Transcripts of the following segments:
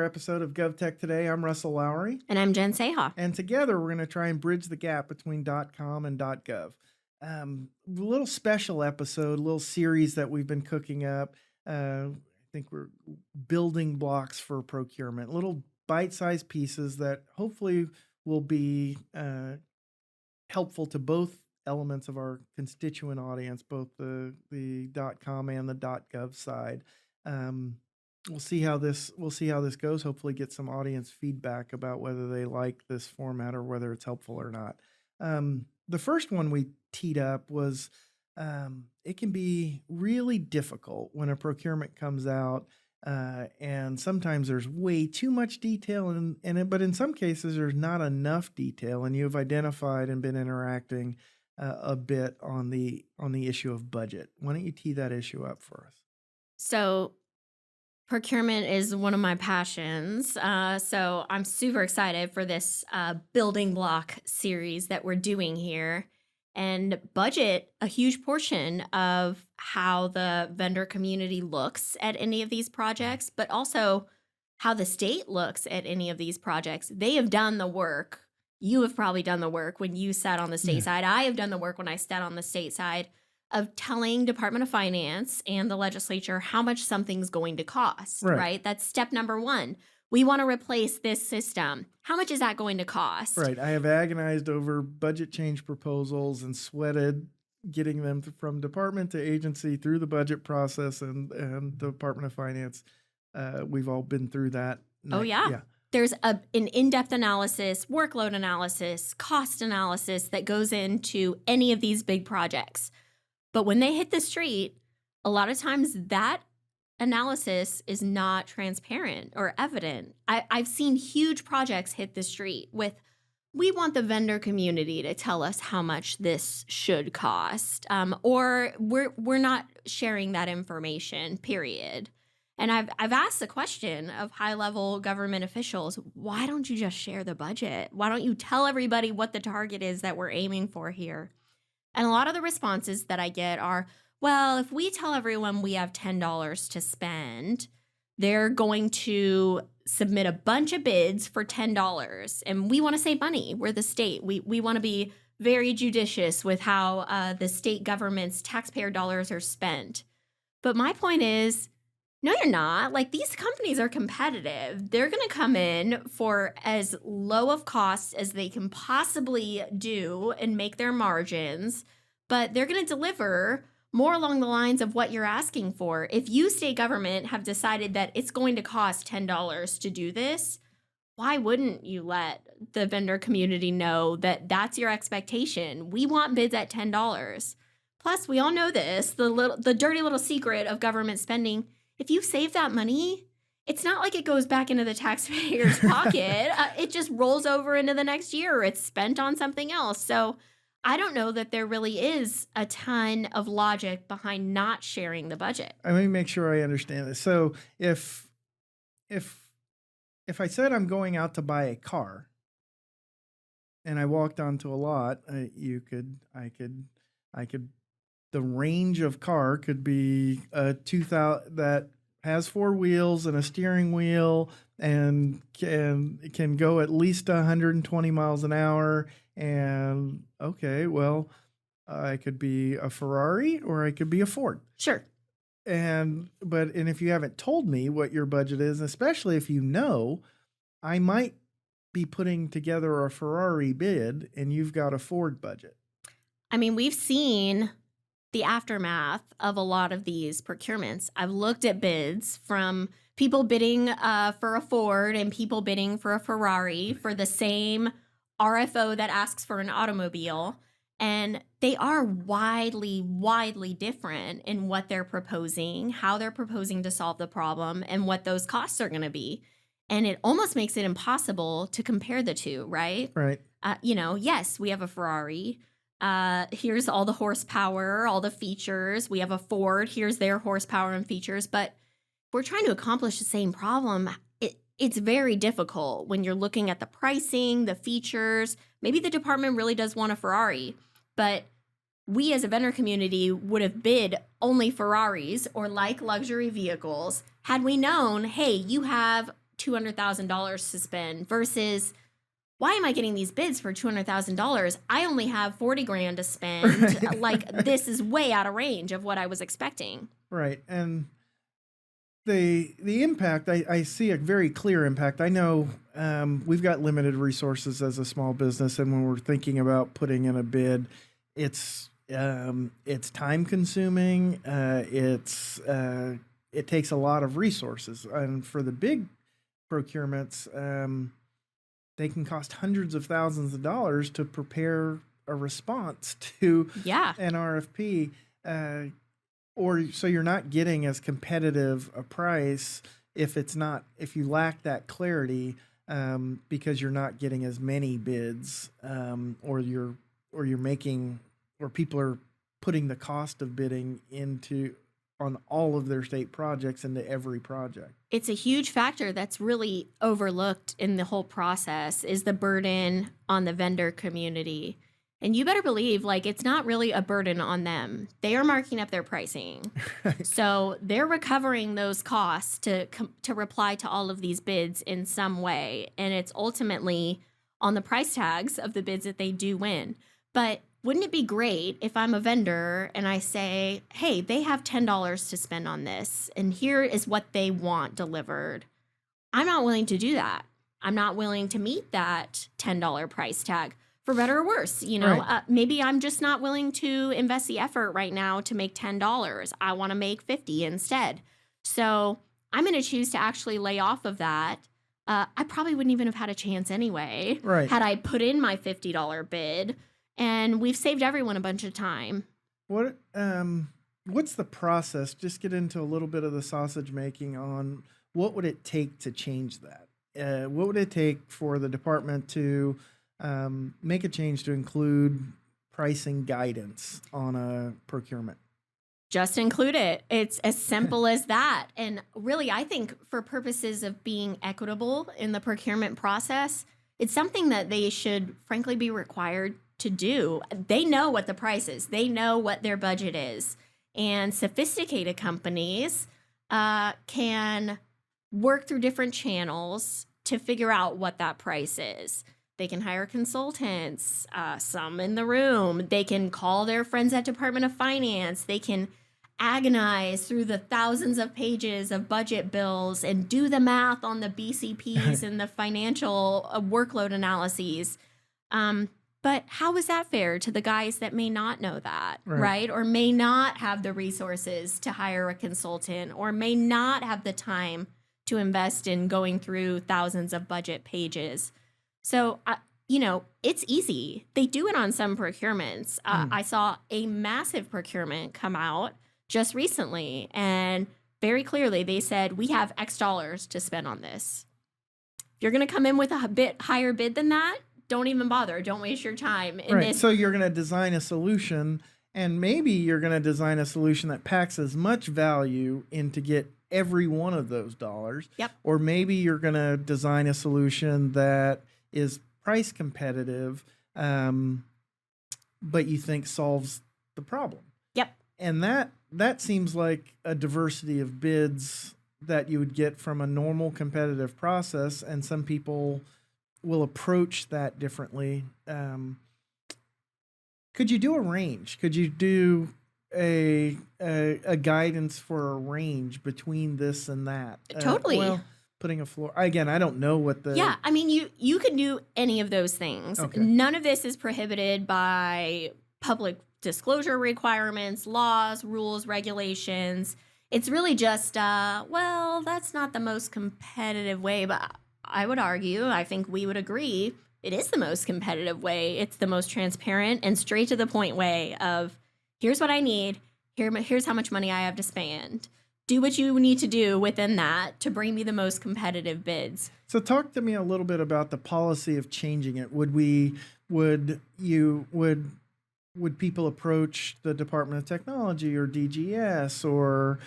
episode of Gov Tech Today. I'm Russell Lowery. And I'm Jen Saha. And together we're going to try and bridge the gap between .com and .gov. A little special episode, a little series that we've been cooking up. I think we're building blocks for procurement, little bite-sized pieces that hopefully will be helpful to both elements of our constituent audience, both the .com and the .gov side. We'll see how this goes. Hopefully get some audience feedback about whether they like this format or whether it's helpful or not. The first one we teed up was it can be really difficult when a procurement comes out, and sometimes there's way too much detail but in some cases there's not enough detail, and you've identified and been interacting a bit on the issue of budget. Why don't you tee that issue up for us? So procurement is one of my passions. So I'm super excited for this building block series that we're doing here. And budget, a huge portion of how the vendor community looks at any of these projects, but also how the state looks at any of these projects. They have done the work. You have probably done the work when you sat on the state side. I have done the work when I sat on the state side of telling Department of Finance and the legislature how much something's going to cost, right? That's step number one. We want to replace this system. How much is that going to cost? Right. I have agonized over budget change proposals and sweated getting them from department to agency through the budget process and the Department of Finance. We've all been through that. Oh, yeah. There's an in-depth analysis, workload analysis, cost analysis that goes into any of these big projects. But when they hit the street, a lot of times that analysis is not transparent or evident. I've seen huge projects hit the street with, we want the vendor community to tell us how much this should cost, or we're not sharing that information, period. And I've asked the question of high-level government officials, why don't you just share the budget? Why don't you tell everybody what the target is that we're aiming for here? And a lot of the responses that I get are, well, if we tell everyone we have $10 to spend, they're going to submit a bunch of bids for $10. And we want to save money. We're the state. We want to be very judicious with how the state government's taxpayer dollars are spent. But my point is, no, you're not. Like, these companies are competitive. They're going to come in for as low of cost as they can possibly do and make their margins, but they're going to deliver more along the lines of what you're asking for. If you, state government, have decided that it's going to cost $10 to do this, why wouldn't you let the vendor community know that that's your expectation? We want bids at $10. Plus, we all know this, the dirty little secret of government spending. If you save that money, it's not like it goes back into the taxpayer's pocket. It just rolls over into the next year, or it's spent on something else. So I don't know that there really is a ton of logic behind not sharing the budget. Let me make sure I understand this. So if I said I'm going out to buy a car and I walked onto a lot, the range of car could be a 2000 that has four wheels and a steering wheel and can go at least 120 miles an hour. And okay, well, I could be a Ferrari or I could be a Ford. Sure. And if you haven't told me what your budget is, especially if you know, I might be putting together a Ferrari bid and you've got a Ford budget. I mean, we've seen the aftermath of a lot of these procurements. I've looked at bids from people bidding for a Ford and people bidding for a Ferrari for the same RFO that asks for an automobile, and they are widely different in what they're proposing, how they're proposing to solve the problem, and what those costs are going to be. And it almost makes it impossible to compare the two, right? Right. Yes, we have a Ferrari. Here's all the horsepower, all the features. We have a Ford. Here's their horsepower and features. But we're trying to accomplish the same problem. It's very difficult when you're looking at the pricing, the features. Maybe the department really does want a Ferrari, but we as a vendor community would have bid only Ferraris or like luxury vehicles had we known, hey, you have $200,000 to spend versus why am I getting these bids for $200,000? I only have 40 grand to spend. Right. Like this is way out of range of what I was expecting. Right. And the impact, I see a very clear impact. I know we've got limited resources as a small business, and when we're thinking about putting in a bid, it's time consuming. It takes a lot of resources, and for the big procurements, they can cost hundreds of thousands of dollars to prepare a response to an RFP. Or so you're not getting as competitive a price if you lack that clarity, because you're not getting as many bids, or people are putting the cost of bidding on all of their state projects into every project. It's a huge factor that's really overlooked in the whole process is the burden on the vendor community. And you better believe, like, it's not really a burden on them. They are marking up their pricing. Right. So they're recovering those costs to reply to all of these bids in some way. And it's ultimately on the price tags of the bids that they do win. But wouldn't it be great if I'm a vendor and I say, hey, they have $10 to spend on this, and here is what they want delivered. I'm not willing to do that. I'm not willing to meet that $10 price tag. For better or worse, Right. Maybe I'm just not willing to invest the effort right now to make $10. I want to make $50 instead. So I'm going to choose to actually lay off of that. I probably wouldn't even have had a chance anyway, Right. had I put in my $50 bid. And we've saved everyone a bunch of time. What's the process? Just get into a little bit of the sausage making on what would it take to change that? What would it take for the department to make a change to include pricing guidance on a procurement? Just include it. It's as simple as that. And really, I think for purposes of being equitable in the procurement process, it's something that they should frankly be required to do. They know what the price is. They know what their budget is. And sophisticated companies can work through different channels to figure out what that price is. They can hire consultants, some in the room. They can call their friends at Department of Finance. They can agonize through the thousands of pages of budget bills and do the math on the BCPs and the financial workload analyses. But how is that fair to the guys that may not know that, right? Or may not have the resources to hire a consultant, or may not have the time to invest in going through thousands of budget pages. So, it's easy. They do it on some procurements. I saw a massive procurement come out just recently, and very clearly they said, we have X dollars to spend on this. If you're going to come in with a bit higher bid than that, don't even bother. Don't waste your time. So you're going to design a solution, and maybe you're going to design a solution that packs as much value in to get every one of those dollars. Yep. Or maybe you're going to design a solution that is price competitive, but you think solves the problem. Yep. And that seems like a diversity of bids that you would get from a normal competitive process, and some people will approach that differently. Could you do a range? Could you do a guidance for a range between this and that? Totally. Putting a floor. Again, I don't know what the... Yeah, I mean, you can do any of those things. Okay. None of this is prohibited by public disclosure requirements, laws, rules, regulations. It's really just, that's not the most competitive way, but I would argue, I think we would agree, it is the most competitive way. It's the most transparent and straight to the point way of, here's what I need, here's how much money I have to spend. Do what you need to do within that to bring me the most competitive bids. So talk to me a little bit about the policy of changing it. Would people approach the Department of Technology or DGS, or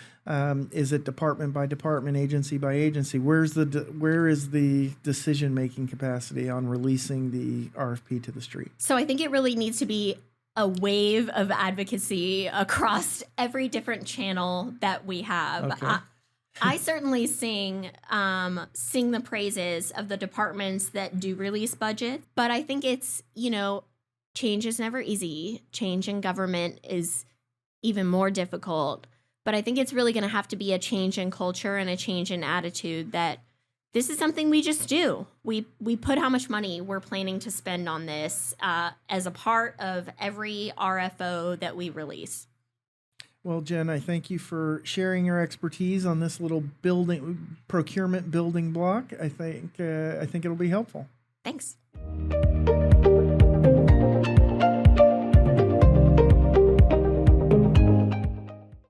is it department by department, agency by agency? Where is the decision-making capacity on releasing the RFP to the street? So I think it really needs to be a wave of advocacy across every different channel that we have. Okay. I certainly sing the praises of the departments that do release budgets, but I think it's, change is never easy. Change in government is even more difficult. But I think it's really going to have to be a change in culture and a change in attitude that this is something we just do. We put how much money we're planning to spend on this as a part of every RFO that we release. Well, Jen, I thank you for sharing your expertise on this little procurement building block. I think it'll be helpful. Thanks.